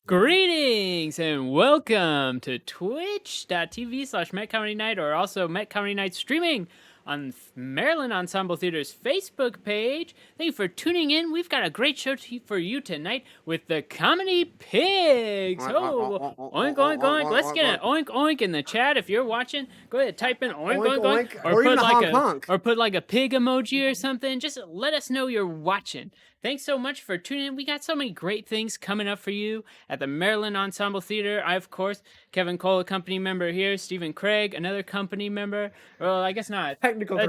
Greetings and welcome to twitch.tv/MetComedyNight, or also Met Comedy Night streaming on Maryland Ensemble Theater's Facebook page. Thank you for tuning in. We've got a great show for you tonight with the Comedy Pigs. Oh, oink, oink, oink. Let's get an oink, oink in the chat. If you're watching, go ahead, type in oink, oink, oink, or even honk. or put like a pig emoji or something. Just let us know you're watching. Thanks so much for tuning in. We got so many great things coming up for you at the Maryland Ensemble Theater. I, of course, Kevin Cole, a company member here. Stephen Craig, another company member. Well, I guess not. Technical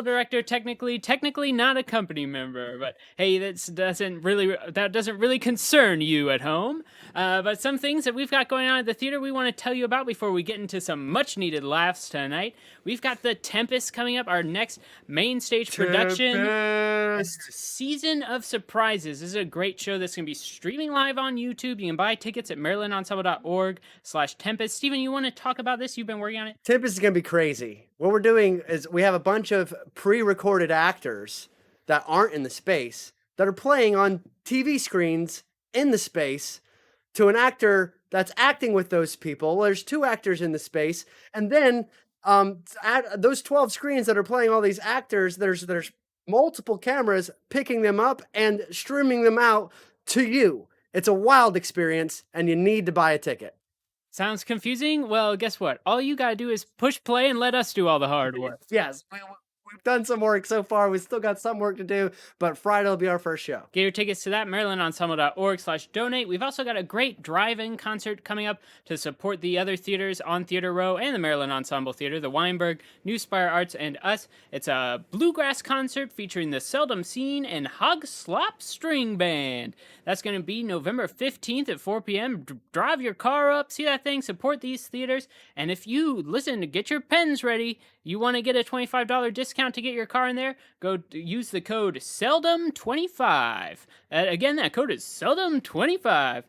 director, technically not a company member, but hey, that doesn't really concern you at home. But some things that we've got going on at the theater we want to tell you about before we get into some much needed laughs tonight. We've got The Tempest coming up, our next main stage production. Season of Surprises. This is a great show that's going to be streaming live on YouTube. You can buy tickets at marylandensemble.org/Tempest. Stephen, you want to talk about this? You've been working on it? Tempest is going to be crazy. What we're doing is we have a bunch of pre-recorded actors that aren't in the space that are playing on TV screens in the space to an actor that's acting with those people. There's 2 actors in the space. And then at those 12 screens that are playing all these actors, there's multiple cameras picking them up and streaming them out to you. It's a wild experience, and you need to buy a ticket. Sounds confusing? Well, guess what? All you gotta do is push play and let us do all the hard work. Yes, we've done some work so far. We've still got some work to do, but Friday will be our first show. Get your tickets to that, marylandensemble.org/donate. We've also got a great drive-in concert coming up to support the other theaters on Theater Row and the Maryland Ensemble Theater, the Weinberg, New Spire Arts, and us. It's a bluegrass concert featuring the Seldom Seen and Hog Slop String Band. That's going to be November 15th at 4 p.m. Drive your car up, see that thing, support these theaters. And if you, get your pens ready, you want to get a $25 discount to get your car in there, go use the code SELDOM25. Again, that code is SELDOM25.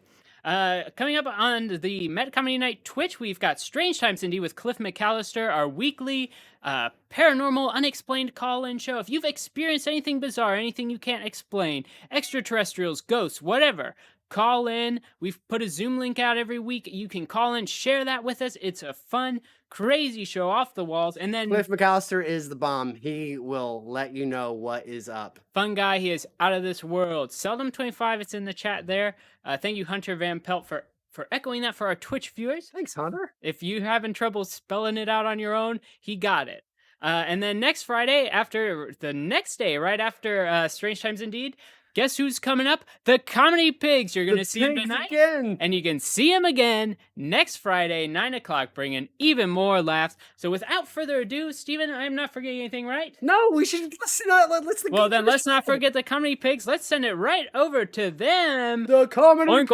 Coming up on the Met Comedy Night Twitch, we've got Strange Times Indeed with Cliff McAllister, our weekly paranormal unexplained call-in show. If you've experienced anything bizarre, anything you can't explain, extraterrestrials, ghosts, whatever, call in. We've put a Zoom link out every week. You can call in, share that with us. It's a fun, crazy show off the walls. And then Cliff McAllister is the bomb. He will let you know what is up. Fun guy. He is out of this world. Seldom25, it's in the chat there. Thank you, Hunter Van Pelt, for echoing that for our Twitch viewers. Thanks, Hunter. If you're having trouble spelling it out on your own, he got it. And then next Friday, right after Strange Times Indeed, guess who's coming up? The Comedy Pigs. You're going to see him tonight. Again. And you can see him again next Friday, 9 o'clock, bringing even more laughs. So without further ado, Stephen, I'm not forgetting anything, right? No, we should listen. Let's not forget the Comedy Pigs. Let's send it right over to them. The Comedy Oink,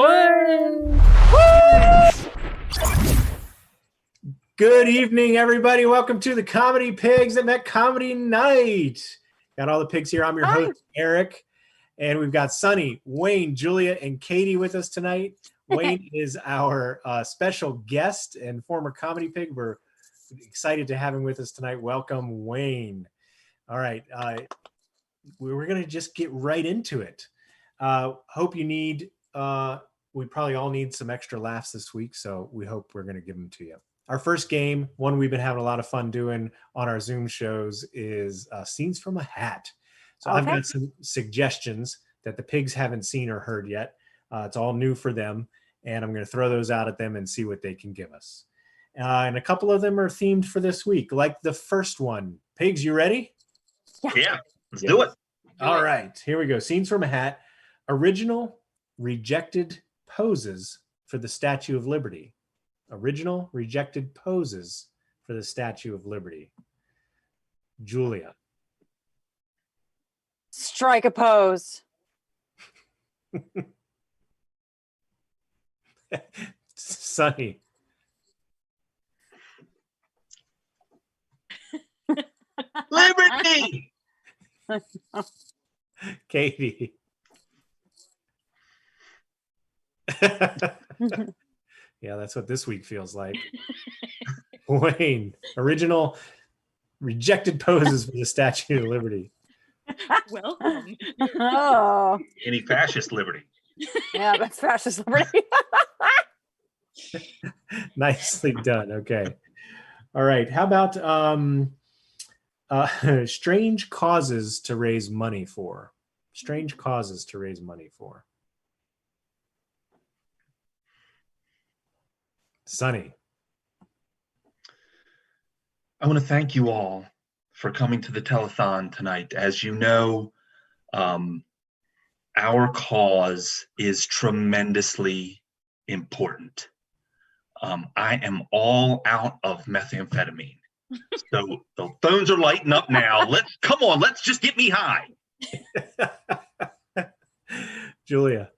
Pigs. Good evening, everybody. Welcome to the Comedy Pigs at Met Comedy Night. Got all the pigs here. I'm your host, Eric. And we've got Sunny, Wayne, Julia, and Katie with us tonight. Wayne is our special guest and former comedy pig. We're excited to have him with us tonight. Welcome, Wayne. All right. We're going to just get right into it. Hope you need, we probably all need some extra laughs this week, so we hope we're going to give them to you. Our first game, one we've been having a lot of fun doing on our Zoom shows, is Scenes from a Hat. So okay. I've got some suggestions that the pigs haven't seen or heard yet. It's all new for them, and I'm going to throw those out at them and see what they can give us. And a couple of them are themed for this week, like the first one. Pigs, you ready? Yeah. Let's do it. All right, here we go. Scenes from a Hat. Original rejected poses for the Statue of Liberty. Original rejected poses for the Statue of Liberty. Julia. Strike a pose. Sunny. Liberty. Katie. Yeah, that's what this week feels like. Wayne. Original rejected poses for the Statue of Liberty. Welcome. Oh. Any fascist liberty. Yeah, that's fascist liberty. Nicely done. Okay. All right. How about strange causes to raise money for? Strange causes to raise money for. Sunny. I want to thank you all for coming to the telethon tonight. As you know, our cause is tremendously important. I am all out of methamphetamine. So the phones are lighting up now. Let's just get me high. Julia.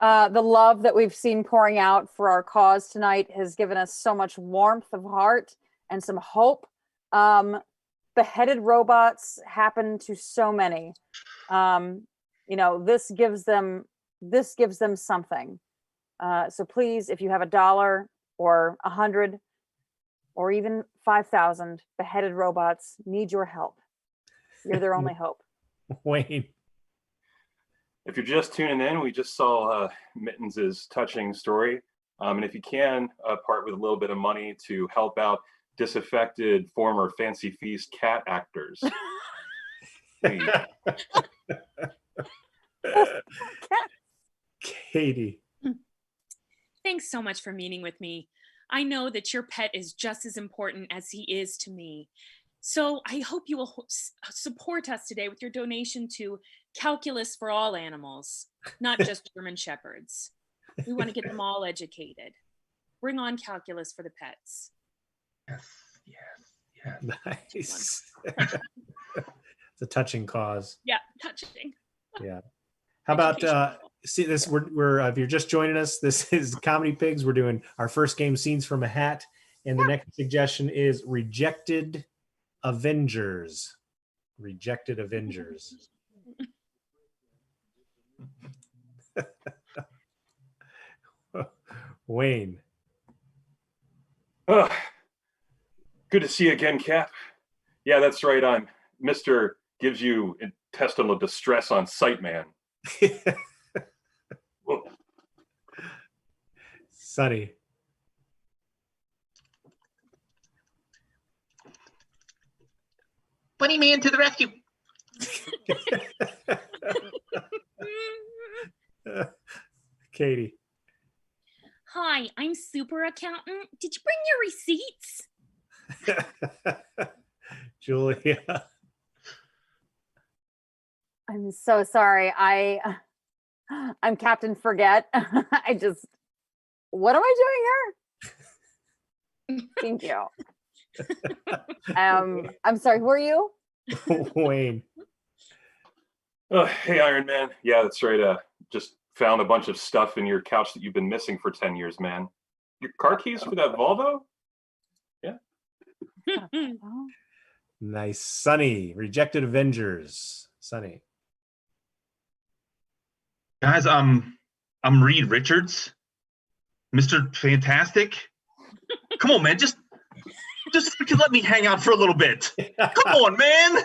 The love that we've seen pouring out for our cause tonight has given us so much warmth of heart and some hope. Beheaded robots happen to so many. This gives them something. So please, if you have $1 or 100 or even 5,000 beheaded robots need your help. You're their only hope. Wayne. If you're just tuning in, we just saw Mittens' touching story. And if you can, part with a little bit of money to help out disaffected former Fancy Feast cat actors. Katie. Thanks so much for meeting with me. I know that your pet is just as important as he is to me. So I hope you will support us today with your donation to Calculus for All Animals, not just German Shepherds. We want to get them all educated. Bring on calculus for the pets. Yes. Nice. It's a touching cause. Yeah, touching. Yeah. How about see this? We're if you're just joining us, this is Comedy Pigs. We're doing our first game, Scenes from a Hat, and the next suggestion is Rejected Avengers. Rejected Avengers. Wayne. Oh, good to see you again, Cap. Yeah, that's right. I'm Mr. Gives You Intestinal Distress on Sight Man. Sunny. Bunny Man to the rescue. Katie. Hi, I'm Super Accountant. Did you bring your receipts? Julia. I'm so sorry. I'm Captain Forget. What am I doing here? Thank you. I'm sorry, who are you? Wayne. Oh, hey, Iron Man. Yeah, that's right. Just found a bunch of stuff in your couch that you've been missing for 10 years, man. Your car keys for that Volvo? Yeah. Nice. Sunny. Rejected Avengers. Sunny. Guys, I'm Reed Richards, Mr. Fantastic. Come on, man, just let me hang out for a little bit. Come on, man.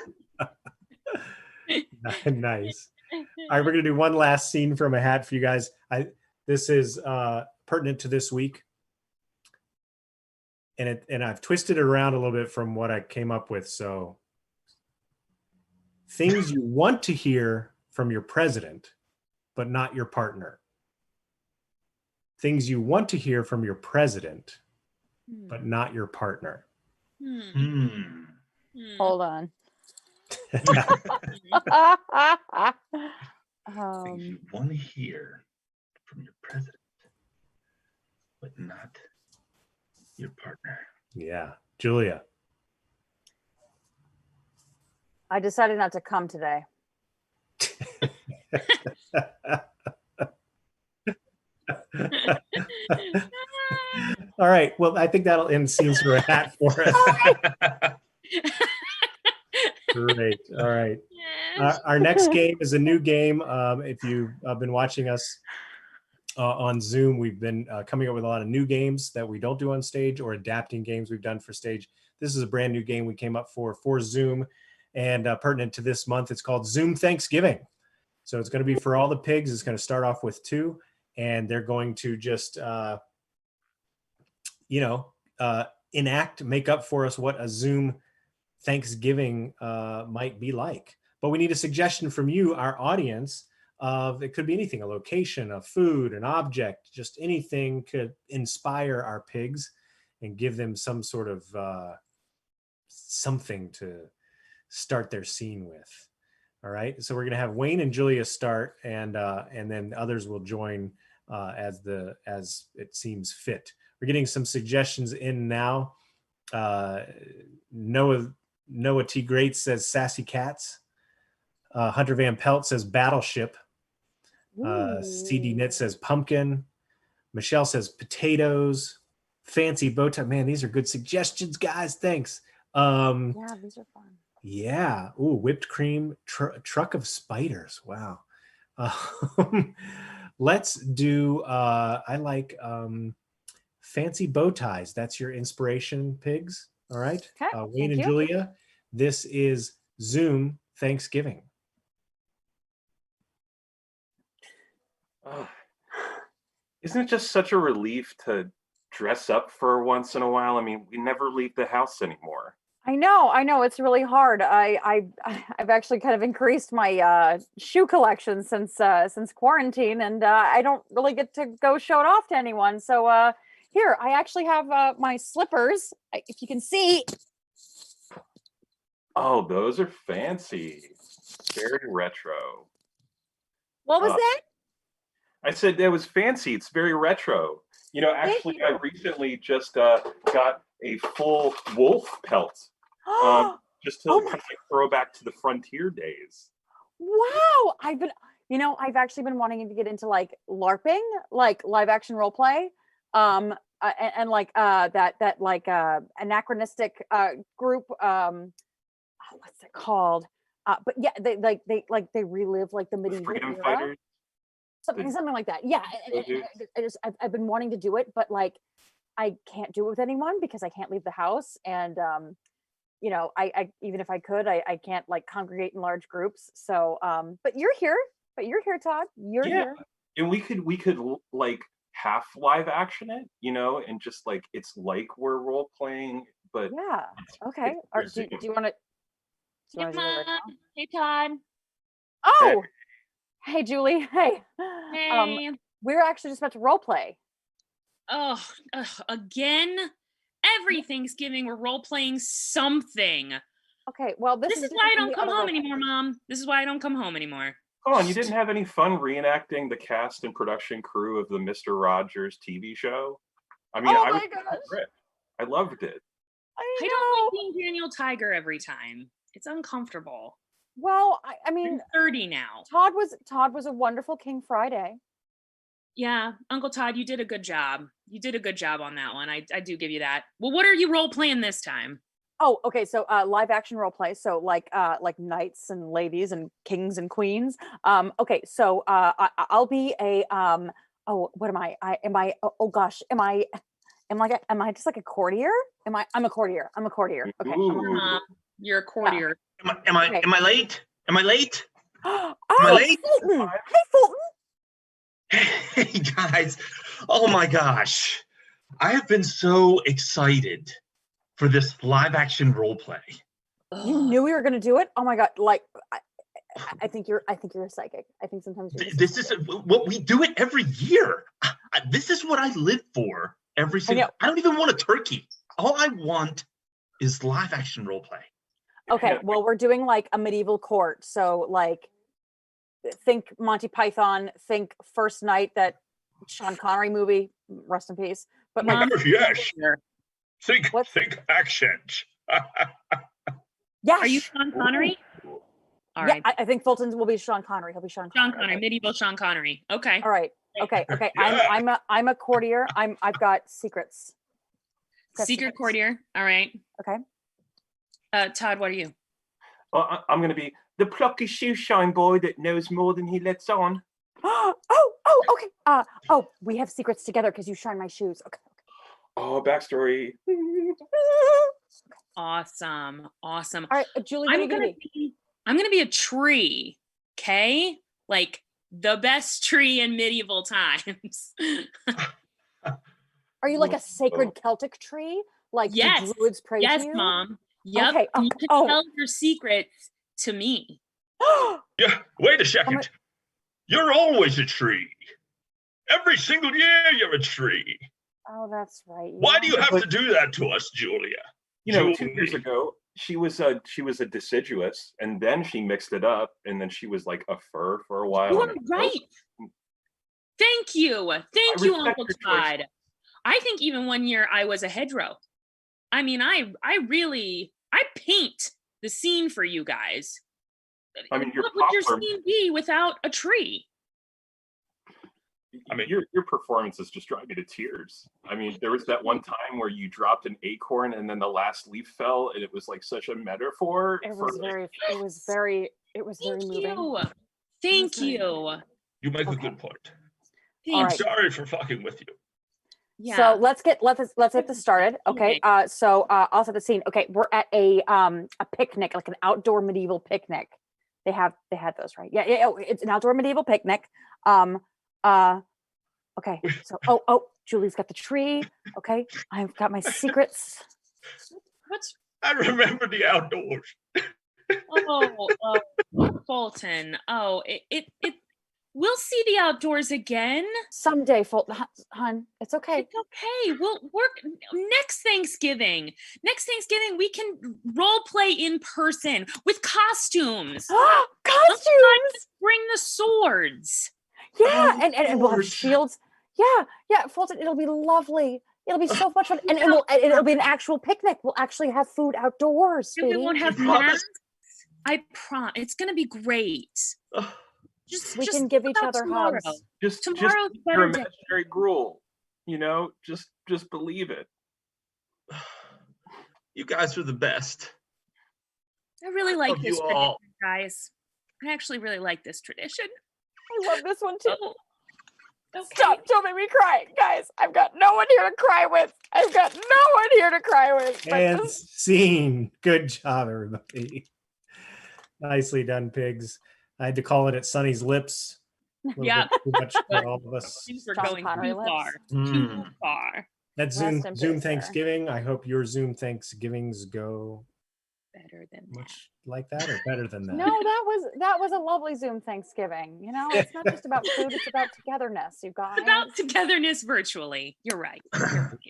Nice. All right, we're gonna do one last scene from a hat for you guys. This is pertinent to this week, and I've twisted it around a little bit from what I came up with. So, things you want to hear from your president, but not your partner. Things you want to hear from your president, but not your partner. Hold on. Things you want to hear from your president, but not your partner. Yeah. Julia. I decided not to come today. All right. Well, I think that'll end Scenes for a Hat for us. Great. All right. Our next game is a new game. If you've been watching us on Zoom, we've been coming up with a lot of new games that we don't do on stage or adapting games we've done for stage. This is a brand new game we came up for Zoom, and pertinent to this month, it's called Zoom Thanksgiving. So it's going to be for all the pigs. It's going to start off with 2, and they're going to just, make up for us what a Zoom Thanksgiving might be like. But we need a suggestion from you, our audience, of it could be anything, a location, a food, an object, just anything could inspire our pigs and give them some sort of something to start their scene with. All right, so we're going to have Wayne and Julia start, and then others will join as it seems fit. We're getting some suggestions in now. Noah T. Great says Sassy Cats. Hunter Van Pelt says Battleship. CD Knit says Pumpkin. Michelle says Potatoes. Fancy Bow Tie. Man, these are good suggestions, guys. Thanks. Yeah, these are fun. Yeah. Ooh, whipped cream, truck of spiders. Wow. Let's do, I like fancy bow ties. That's your inspiration, pigs. All right. Okay, Wayne and Julia, this is Zoom Thanksgiving. Isn't it just such a relief to dress up for once in a while? I mean, we never leave the house anymore. I know. It's really hard. I've actually kind of increased my shoe collection since quarantine, and I don't really get to go show it off to anyone. So here, I actually have my slippers. If you can see. Oh, those are fancy. Very retro. What was that? I said that was fancy. It's very retro. You know, actually, I recently just got a full wolf pelt. Just to kind of like throw back to the frontier days. Wow. I've actually been wanting to get into like LARPing, like live action role play. And like that like anachronistic group, what's it called? But yeah, they relive like the medieval Freedom era. Fighters. Something like that. Yeah. I've been wanting to do it, but like I can't do it with anyone because I can't leave the house. And I even if I could, I can't like congregate in large groups. So but you're here, Todd. You're here. And we could like half live action it, and just like it's like we're role playing, but yeah. Okay. Do you want to do it right now? Hey Todd. Oh, hey Julie. Hey. Hey. We're actually just about to role play. Oh, again? Every Thanksgiving we're role playing something. Okay, well this is why I don't come home anymore, Mom. This is why I don't come home anymore. Hold on, you didn't have any fun reenacting the cast and production crew of the Mr. Rogers TV show? I mean, I loved it. I don't like being Daniel Tiger every time. It's uncomfortable. Well, I mean, I'm 30 now. Todd was a wonderful King Friday. Yeah, Uncle Todd, you did a good job. You did a good job on that one. I do give you that. Well, what are you role playing this time? Oh, okay. So live action role play. So like knights and ladies and kings and queens. Okay. So I'll be a what am I? Am I just like a courtier? I'm a courtier. Okay. You're a courtier. Am I late? Am I late? Oh, Am I late? Fulton. Hey, Fulton. Hey guys, oh my gosh. I have been so excited for this live action role play. You knew we were going to do it? Oh my God. Like, I think you're a psychic. I think sometimes you're this is what we do it every year. This is what I live for every single. I don't even want a turkey. All I want is live action role play. Okay. Well, we're doing like a medieval court. So like, think Monty Python, think First Night, that Sean Connery movie, rest in peace. But like, yes. Think accent. Yeah. Are you Sean Connery? All yeah, right. I think Fulton will be Sean Connery. He'll be Sean Connery. Medieval Sean Connery. Okay. All right. Okay. I'm a courtier. I've got secrets. Secret courtier. All right. Okay. Todd, what are you? Well, I'm going to be the plucky shoeshine boy that knows more than he lets on. Okay. We have secrets together because you shine my shoes. Okay. Oh, backstory. Awesome. All right, Julie, I'm gonna be a tree. Okay, like the best tree in medieval times. Are you like a sacred Celtic tree? Like Yes. the druids pray Yes, to you? Mom. Yep. Okay. You can tell your secrets to me. Yeah, wait a second. You're always a tree. Every single year you're a tree. Oh, that's right. Why do you have to do that to us, Julia? You know, 2 years ago, she was a deciduous, and then she mixed it up, and then she was like a fir for a while. You are right. Thank you. Thank you, Uncle Todd. I think even one year I was a hedgerow. I mean, I paint the scene for you guys. I mean, what would your scene be without a tree? I mean, your performances just drive me to tears. I mean, there was that one time where you dropped an acorn and then the last leaf fell, and it was like such a metaphor. It was very moving. Thank you. You make a good point. All I'm right. sorry for fucking with you. Yeah. So let's get this started. Okay. So I'll set the scene. Okay, we're at a picnic, like an outdoor medieval picnic. They had those, right? Yeah. It's an outdoor medieval picnic. Okay. So Julie's got the tree. Okay. I've got my secrets. I remember the outdoors. Fulton. We'll see the outdoors again someday, Fulton. Hun, it's okay. It's okay. We'll work next Thanksgiving. Next Thanksgiving, we can role play in person with costumes. Costumes! Bring the swords. Yeah, and we'll have shields. Yeah, Fulton. It'll be lovely. It'll be so much fun, and it'll be an actual picnic. We'll actually have food outdoors. Sweetie. We won't have masks. I promise. It's gonna be great. We can give each other hugs. Just Tomorrow's your imaginary gruel. You know, just believe it. You guys are the best. I really like this tradition, all. guys. I actually really like this tradition. I love this one too. Okay. Stop! Don't make me cry, guys. I've got no one here to cry with. And scene. Good job, everybody. Nicely done, pigs. I had to call it at Sonny's lips. Yeah. Too much for all of us. Things were going too far. Too far. That's Zoom Thanksgiving. I hope your Zoom Thanksgivings go better than much like that or better than that. No, that was a lovely Zoom Thanksgiving. You know, it's not just about food, it's about togetherness, you guys. It's about togetherness virtually. You're right.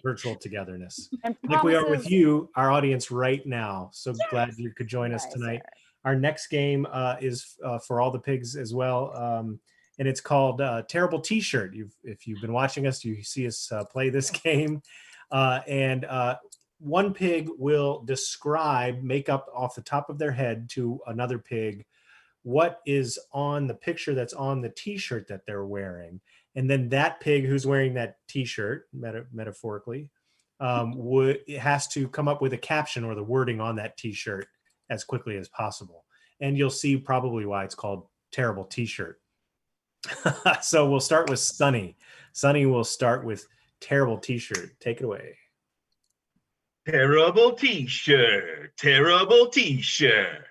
Virtual togetherness. And like we are with you, our audience right now. So glad you could join us tonight. Our next game is for all the pigs as well. And it's called Terrible T-Shirt. If you've been watching us, you see us play this game. And one pig will make up off the top of their head to another pig what is on the picture that's on the T-shirt that they're wearing. And then that pig who's wearing that T-shirt, metaphorically, has to come up with a caption or the wording on that T-shirt as quickly as possible. And you'll see probably why it's called Terrible T-Shirt. So we'll start with Sunny. Sunny will start with Terrible T-Shirt. Take it away. Terrible T-shirt. Terrible T-shirt.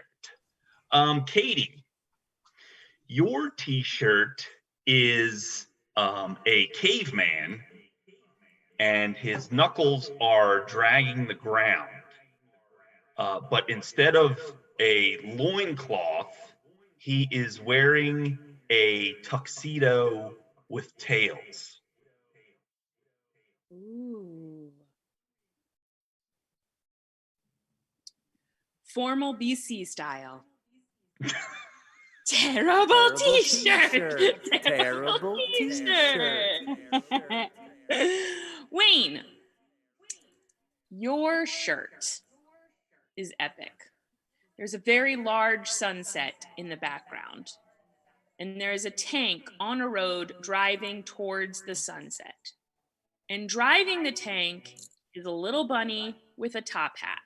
Katie, your T-shirt is a caveman and his knuckles are dragging the ground. But instead of a loincloth, he is wearing a tuxedo with tails. Ooh. Formal BC style. Terrible T-shirt. Terrible T-shirt. Wayne, your shirt is epic. There's a very large sunset in the background, and there is a tank on a road driving towards the sunset. And driving the tank is a little bunny with a top hat.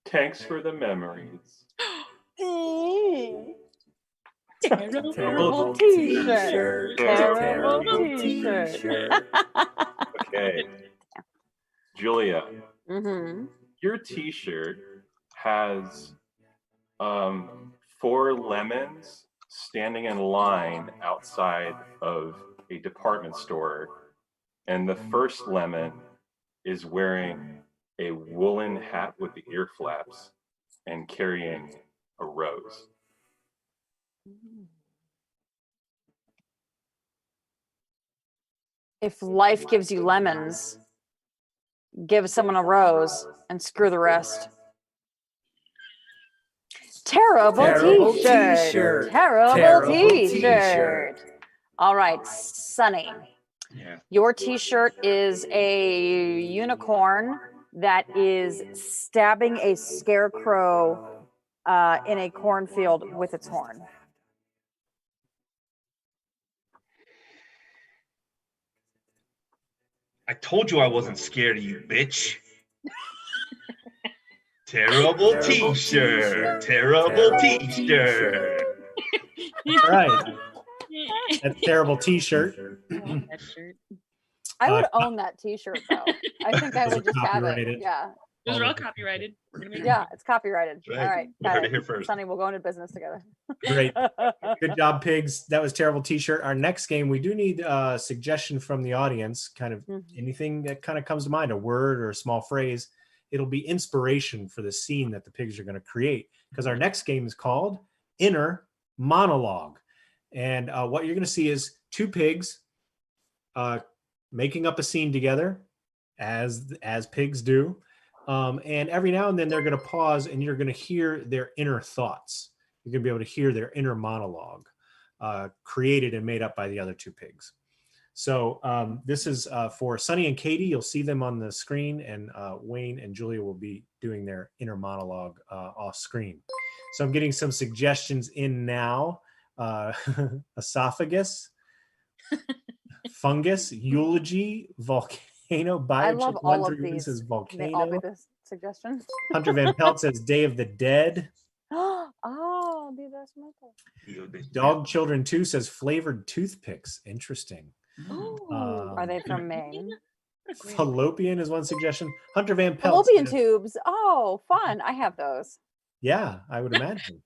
Thanks for the memories. Terrible T-shirt. Terrible T-shirt. Okay. Julia, Mm-hmm. your T-shirt has 4 lemons standing in line outside of a department store, and the first lemon is wearing a woolen hat with the ear flaps and carrying a rose. If life gives you lemons, give someone a rose and screw the rest. Terrible Terrible t-shirt. t-shirt. Terrible Terrible t-shirt. t-shirt. All right, Sunny. Yeah. Your t-shirt is a unicorn that is stabbing a scarecrow in a cornfield with its horn. I told you I wasn't scared of you, bitch. Terrible t-shirt. Terrible t-shirt. All right. That's terrible t-shirt. That shirt. I would own that t-shirt though. I think I Is would it just have it. copyrighted? Yeah. Those are all copyrighted. We're gonna make Yeah, it's copyrighted. Right. All right. You Got heard it. it here first. Sonny, we'll go into business together. Great. Good job, pigs. That was terrible t-shirt. Our next game, we do need a suggestion from the audience, kind of anything that kind of comes to mind, a word or a small phrase. It'll be inspiration for the scene that the pigs are going to create, because our next game is called Inner Monologue. And what you're going to see is 2 pigs making up a scene together, as pigs do. And every now and then they're going to pause, and you're going to hear their inner thoughts. You're going to be able to hear their inner monologue created and made up by the other 2 pigs. So this is for Sunny and Katie. You'll see them on the screen, and Wayne and Julia will be doing their inner monologue off screen. So I'm getting some suggestions in now. Esophagus, fungus, eulogy, volcano, I love all of 131 these. says Can they all be volcano. this suggestion? Hunter Van Pelt says Day of the Dead. Oh, be this Dog Children 2 says flavored toothpicks. Interesting. Are they from Maine? Fallopian is one suggestion. Hunter Van Pelt. Fallopian says- tubes. Oh, fun. I have those. Yeah, I would imagine.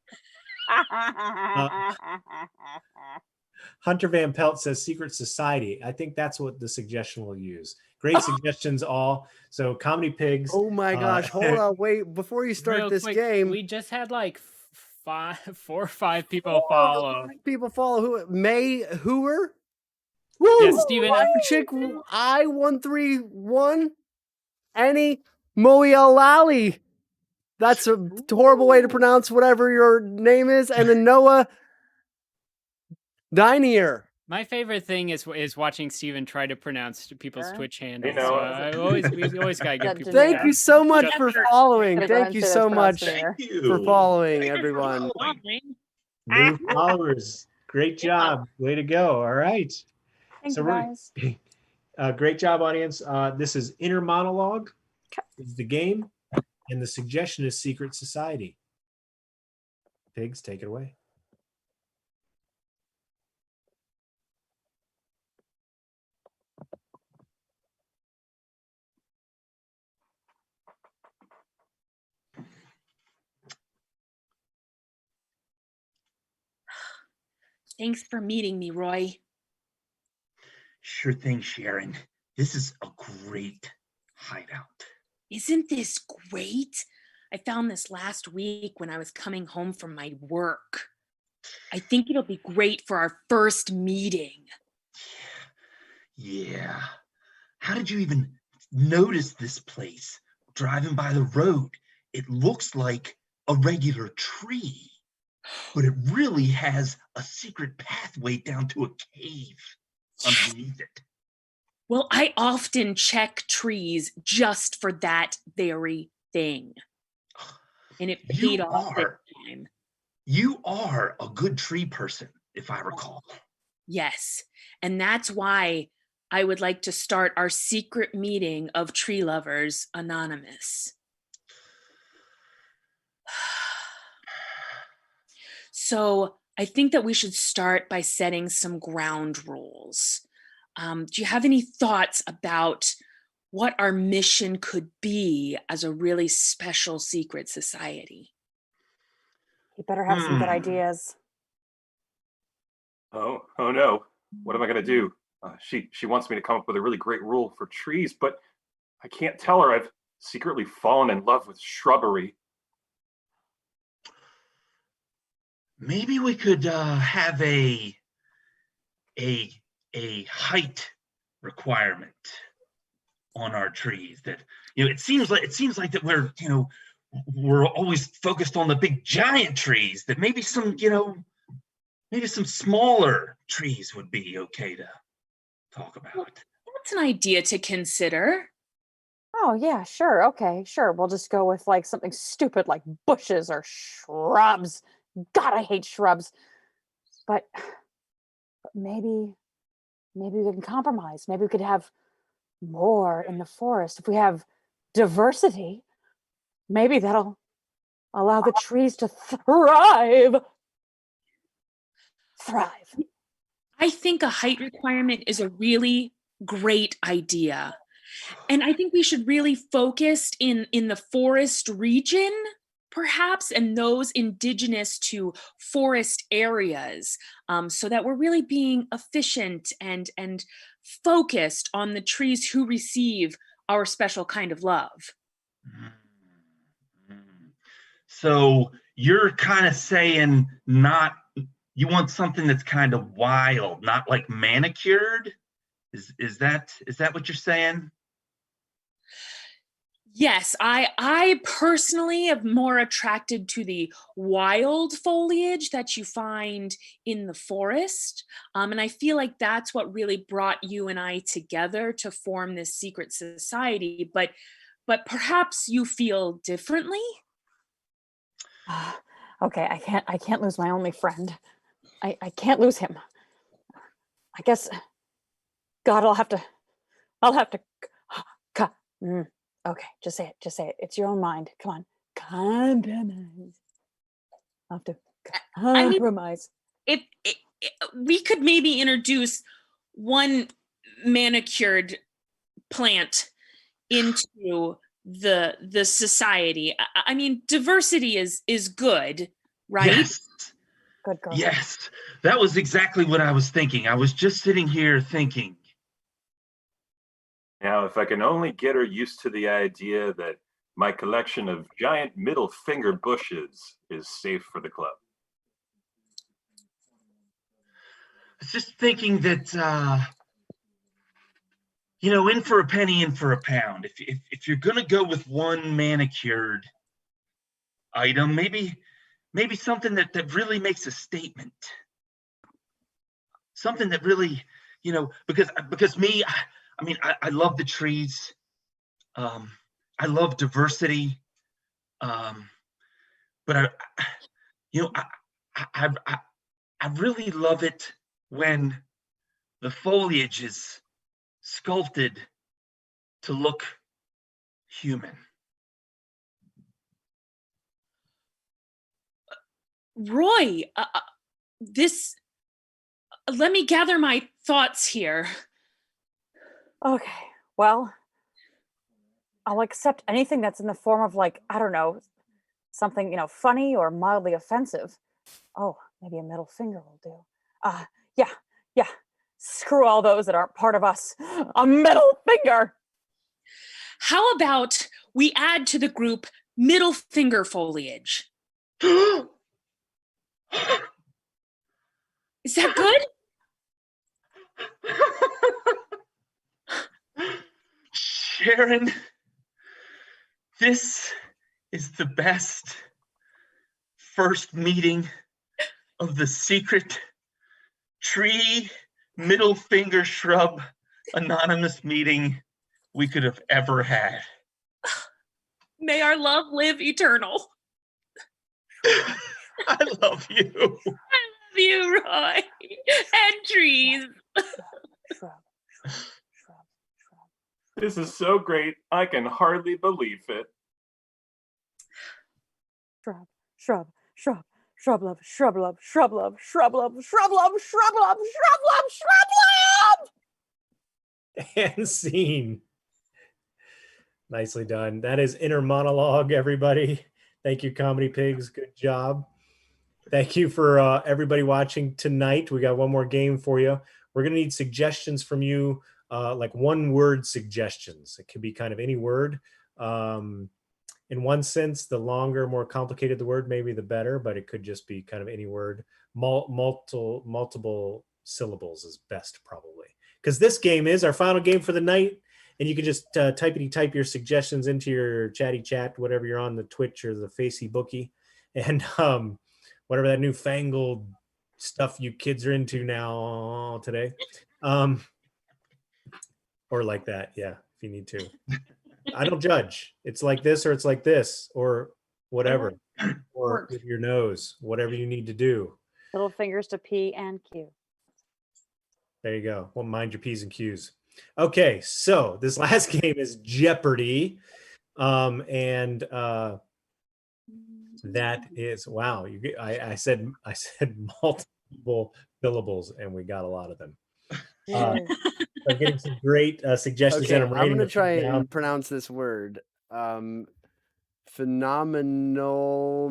Hunter Van Pelt says Secret Society. I think that's what the suggestion will use. Great suggestions all. So Comedy Pigs. Oh my gosh! Hold on, wait. Before you start Real this quick, game, we just had like 4 or 5 people follow. people follow who? May Hooer. Yes, Steven. Chick I131. Annie Moialali. That's a horrible way to pronounce whatever your name is. And then Noah Dinier. My favorite thing is watching Steven try to pronounce people's Yeah. Twitch handles. know, So we always gotta give people. Thank you so much Just for for- following. Gonna go ahead Thank you and say so that's much pronounced Thank you. for following, everyone. New followers. Great job. Way to go. All right. Thank So you we're- guys. Great job, audience. This is Inner Monologue. Okay. This is the game. And the suggestion is Secret Society. Pigs, take it away. Thanks for meeting me, Roy. Sure thing, Sharon. This is a great hideout. Isn't this great? I found this last week when I was coming home from my work. I think it'll be great for our first meeting. Yeah. How did you even notice this place? Driving by the road, it looks like a regular tree, but it really has a secret pathway down to a cave underneath it. Well, I often check trees just for that very thing. And it paid off this time. You are a good tree person, if I recall. Yes. And that's why I would like to start our secret meeting of Tree Lovers Anonymous. So I think that we should start by setting some ground rules. Do you have any thoughts about what our mission could be as a really special secret society? He better have some good Hmm. ideas. Oh no. What am I gonna do? She wants me to come up with a really great rule for trees, but I can't tell her I've secretly fallen in love with shrubbery. Maybe we could have a a height requirement on our trees. That it seems like that we're always focused on the big giant trees. That maybe maybe some smaller trees would be okay to talk about. That's an idea to consider. Oh, yeah, sure. Okay, sure. We'll just go with like something stupid like bushes or shrubs. God, I hate shrubs. But maybe we can compromise. Maybe we could have more in the forest. If we have diversity, maybe that'll allow the trees to thrive. Thrive. I think a height requirement is a really great idea. And I think we should really focus in the forest region, perhaps, and those indigenous to forest areas, so that we're really being efficient and focused on the trees who receive our special kind of love. Mm. So you're kind of saying not you want something that's kind of wild, not like manicured? Is that what you're saying? Yes, I personally am more attracted to the wild foliage that you find in the forest. And I feel like that's what really brought you and I together to form this secret society. But perhaps you feel differently? Okay, I can't lose my only friend. I can't lose him. I guess God, I'll have to okay, just say it. It's your own mind. Come on. Compromise. I'll have to I mean, compromise. if we could maybe introduce one manicured plant into the society. I mean, diversity is good, right? Yes. Good girl. Yes. That was exactly what I was thinking. I was just sitting here thinking. Now, if I can only get her used to the idea that my collection of giant middle finger bushes is safe for the club. I was just thinking that in for a penny, in for a pound. If you're gonna go with one manicured item, maybe something that really makes a statement. Something that really, because me, I mean, I love the trees. I love diversity. But I really love it when the foliage is sculpted to look human. Roy, this let me gather my thoughts here. Okay. Well, I'll accept anything that's in the form of like, I don't know, something, funny or mildly offensive. Oh, maybe a middle finger will do. Yeah, yeah. Screw all those that aren't part of us. A middle finger. How about we add to the group middle finger foliage? Is that good? Sharon, this is the best first meeting of the secret tree middle finger shrub anonymous meeting we could have ever had. May our love live eternal. I love you. I love you, Roy. And trees. Shrub. This is so great, I can hardly believe it. Shrub love, shrub love, shrub love, shrub love, shrub love, shrub love, shrub love, shrub love. And scene. Nicely done. That is inner monologue, everybody. Thank you, Comedy Pigs. Good job. Thank you for everybody watching tonight. We got one more game for you. We're going to need suggestions from you, like one-word suggestions. It can be kind of any word. In one sense, the longer, more complicated the word, maybe the better, but it could just be kind of any word. Multiple syllables is best, probably. Because this game is our final game for the night, and you can just type your suggestions into your chatty chat, whatever you're on, the Twitch or the Facey Bookie, and whatever that newfangled stuff you kids are into now today. Or like that, yeah, if you need to. I don't judge. It's like this or it's like this or whatever. Or Works. with your nose, whatever you need to do. Little fingers to P and Q. There you go. Well, mind your P's and Q's. Okay, so this last game is Jeopardy. And that is, wow. I said multiple syllables and we got a lot of them. I'm getting some great suggestions. Okay, And I'm writing gonna them try down. and pronounce this word. Phenomenal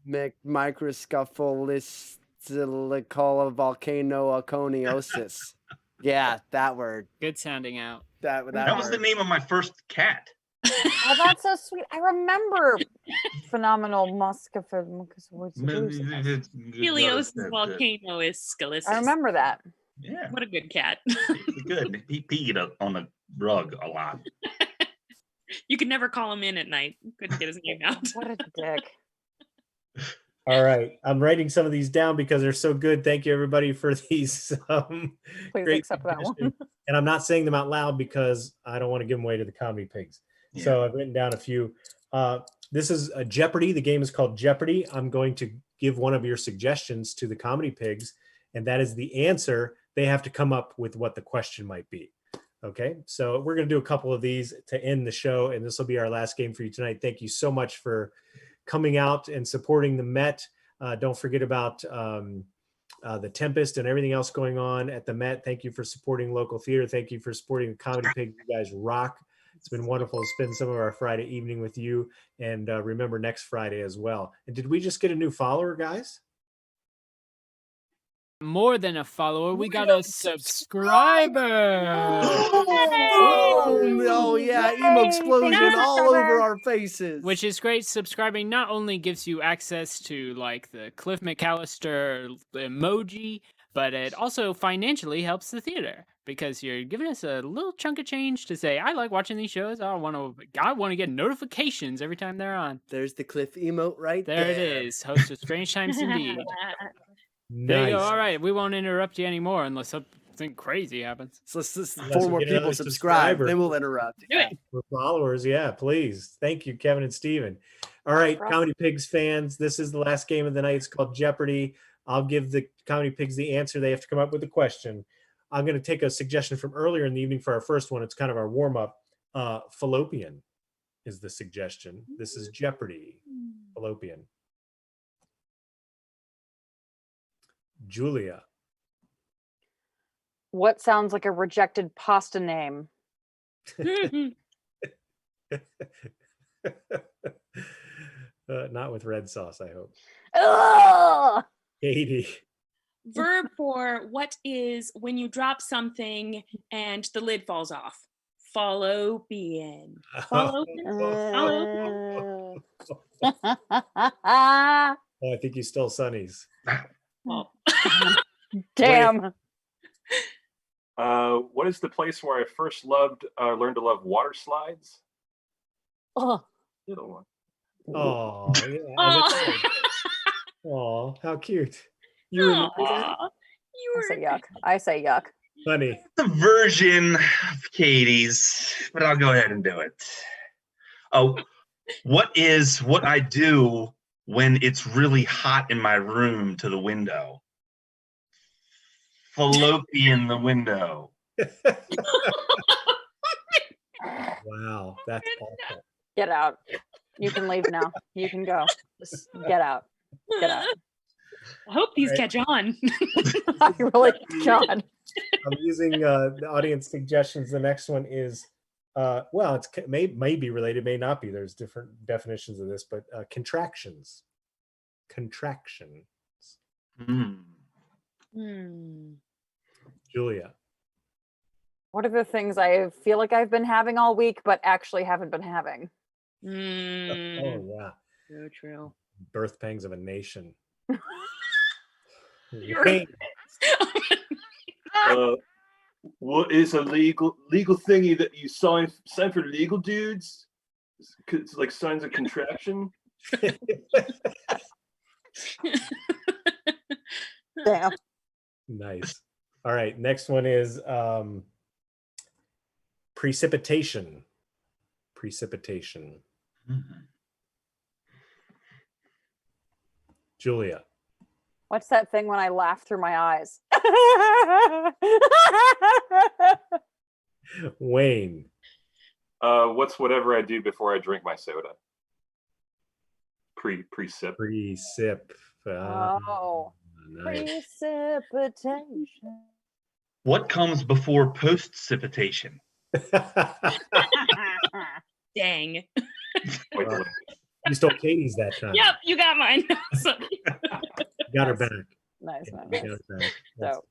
microscopholisilicola volcano aconiosis. Yeah, that word. Good sounding out. That That was the word. name of my first cat. Oh, that's so sweet. I remember phenomenal muscophilis. Helios volcano is sclerosis. I remember that. Yeah, What a good cat. he's good. He peed on the rug a lot. You could never call him in at night. Couldn't get his name out. What a dick. All right. I'm writing some of these down because they're so good. Thank you, everybody, for these Please great accept that one. suggestions. And I'm not saying them out loud because I don't want to give them away to the comedy pigs. So I've written down a few. This is a Jeopardy. The game is called Jeopardy. I'm going to give one of your suggestions to the comedy pigs, and that is the answer. They have to come up with what the question might be. Okay, so we're going to do a couple of these to end the show, and this will be our last game for you tonight. Thank you so much for coming out and supporting the Met. Don't forget about the Tempest and everything else going on at the Met. Thank you for supporting local theater. Thank you for supporting the Comedy Pig. You guys rock. It's been wonderful to spend some of our Friday evening with you. And remember next Friday as well. And did we just get a new follower, guys? More than a follower, we got a subscriber. Boom! Oh yeah, emo explosion all over our faces. Which is great. Subscribing not only gives you access to like the Cliff McAllister emoji, but it also financially helps the theater because you're giving us a little chunk of change to say, I like watching these shows. I want to get notifications every time they're on. There's the Cliff emote right there. There it is. Host of Strange Times Indeed. There you go. All right, we won't interrupt you anymore unless something crazy happens. So let's Unless 4 we more get people another subscribe, subscriber. then we'll interrupt. Do it. For followers, yeah, please. Thank you, Kevin and Steven. All right, Rough. Comedy Pigs fans, this is the last game of the night. It's called Jeopardy. I'll give the Comedy Pigs the answer. They have to come up with a question. I'm going to take a suggestion from earlier in the evening for our first one. It's kind of our warm-up. Fallopian is the suggestion. This is Jeopardy. Fallopian. Julia. What sounds like a rejected pasta name? Not with red sauce, I hope. Ugh! Katie. Verb for what is when you drop something and the lid falls off. Fallopian. Fallopian. Oh, Uh, I think you stole Sonny's. Well, Damn. What is the place where I first learned to love water slides? Ugh. Little one. Oh, yeah. Aw. Oh, how cute. You remember that? Aw, you I were say yuck. I say yuck. Funny. The version of Katie's, but I'll go ahead and do it. Oh, what is what I do when it's really hot in my room to the window? Fallopian the window. Wow, that's awful. Get out. You can leave now. You can go. Just get out. Get out. I hope these Right. catch on. I really, John. I'm using the audience suggestions. The next one is, well, it's may be related, may not be. There's different definitions of this, but contractions. Contraction. Hmm. Julia. What are the things I feel like I've been having all week, but actually haven't been having? Oh yeah. So true. Birth pangs of a nation. You're- Wayne. What is a legal thingy that you sign for legal dudes? It's like signs of contraction. Damn. Nice. All right. Next one is precipitation. Precipitation. Julia. What's that thing when I laugh through my eyes? Wayne. What's whatever I do before I drink my soda? Pre-sip. Precip. Oh. Nice. Precipitation. What comes before post-cipitation? Dang. Quite the You stole Katie's that time. Yep, you got mine. Sorry. Got her back. Nice, man. You Nice. got her back. So,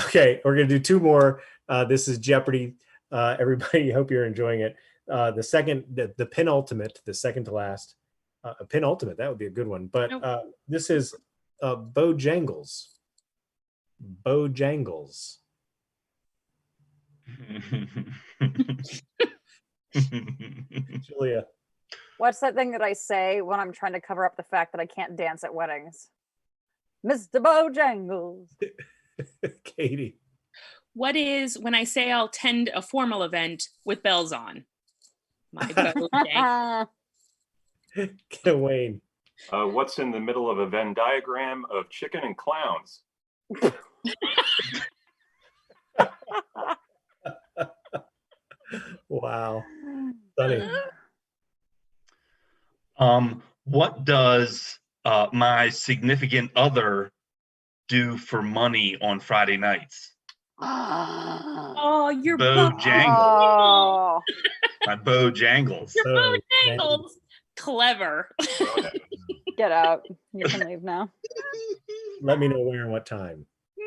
Okay, we're gonna do two more. This is Jeopardy. Everybody, hope you're enjoying it. The penultimate, the second to last, a penultimate. That would be a good one. But this is Bojangles. Bojangles. Julia. what's that thing that I say when I'm trying to cover up the fact that I can't dance at weddings? Mr. Bojangles. Katie. What is when I say I'll attend a formal event with bells on? My Bojangles. Wayne. What's in the middle of a Venn diagram of chicken and clowns? Wow. Funny. What does my significant other do for money on Friday nights? Oh, your Bojangles. Oh. My Bojangles. Your Bojangles. Bojangles. Clever. Get out. You can leave now. Let me know where and what time.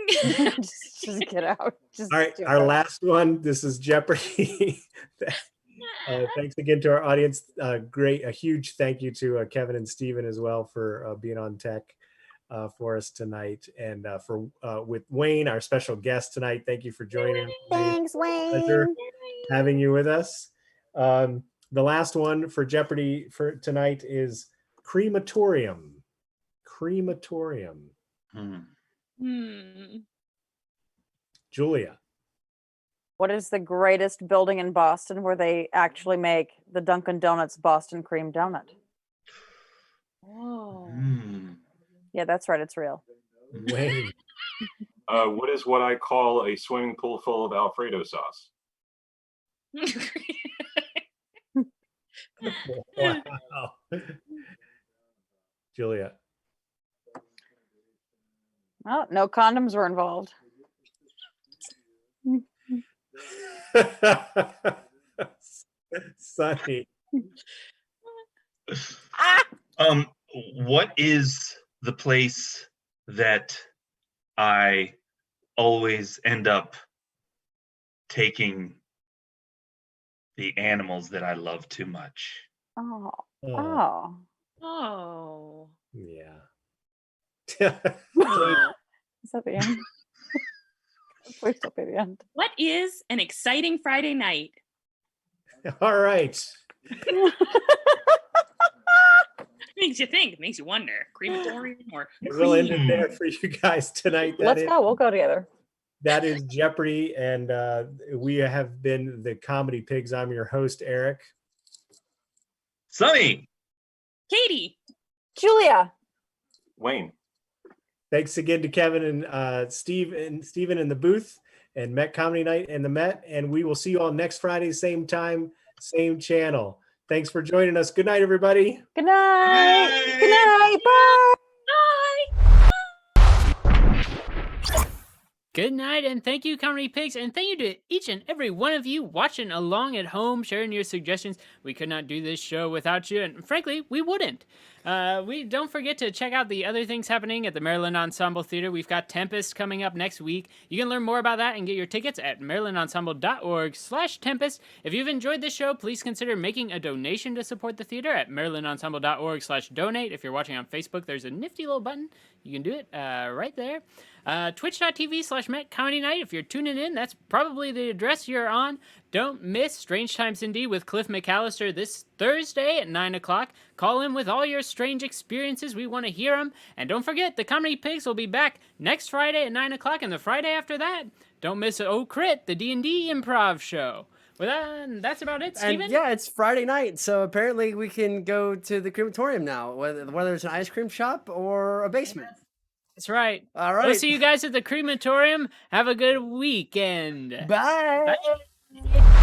just get out. Just All right, do our it. last one. This is Jeopardy. Thanks again to our audience. A huge thank you to Kevin and Steven as well for being on tech for us tonight, and with Wayne, our special guest tonight. Thank you for joining us. Thanks, Pleasure Wayne. having you with us. The last one for Jeopardy for tonight is crematorium. Crematorium. Julia. What is the greatest building in Boston where they actually make the Dunkin' Donuts Boston cream donut? Oh. Yeah, that's right. It's real. Wayne. What is what I call a swimming pool full of Alfredo sauce? Wow. Julia. Oh, no condoms were involved. Sunny. What is the place that I always end up taking the animals that I love too much? Oh. Oh, Oh. Oh. yeah. Is that the end? Please don't be the end. What is an exciting Friday night? All right. Makes you think, makes you wonder. Crematorium or We'll end it there for you guys tonight. Let's go. We'll go together. That is Jeopardy, and we have been the Comedy Pigs. I'm your host, Eric. Sunny. Katie. Julia. Wayne. Thanks again to Kevin and Steven in the booth, and Met Comedy Night and the Met. And we will see you all next Friday, same time, same channel. Thanks for joining us. Good night, everybody. Good night. Good Good night. Bye. Good night, and thank you, Comedy Pigs, and thank you to each and every one of you watching along at home, sharing your suggestions. We could not do this show without you, and frankly, we wouldn't. We don't forget to check out the other things happening at the Maryland Ensemble Theater. We've got Tempest coming up next week. You can learn more about that and get your tickets at marylandensemble.org/Tempest. If you've enjoyed this show, please consider making a donation to support the theater at marylandensemble.org/donate. If you're watching on Facebook, there's a nifty little button. You can do it right there. Twitch.tv/Met Comedy Night. If you're tuning in, that's probably the address you're on. Don't miss Strange Times Indeed with Cliff McAllister this Thursday at 9 o'clock. Call in with all your strange experiences. We want to hear them. And don't forget, the Comedy Pigs will be back next Friday at 9 o'clock, and the Friday after that, don't miss Oh Crit, the D&D improv show. Well, that's about it, Steven. And yeah, it's Friday night, so apparently we can go to the crematorium now, whether it's an ice cream shop or a basement. That's right. All right. We'll see you guys at the crematorium. Have a good weekend. Bye. Bye.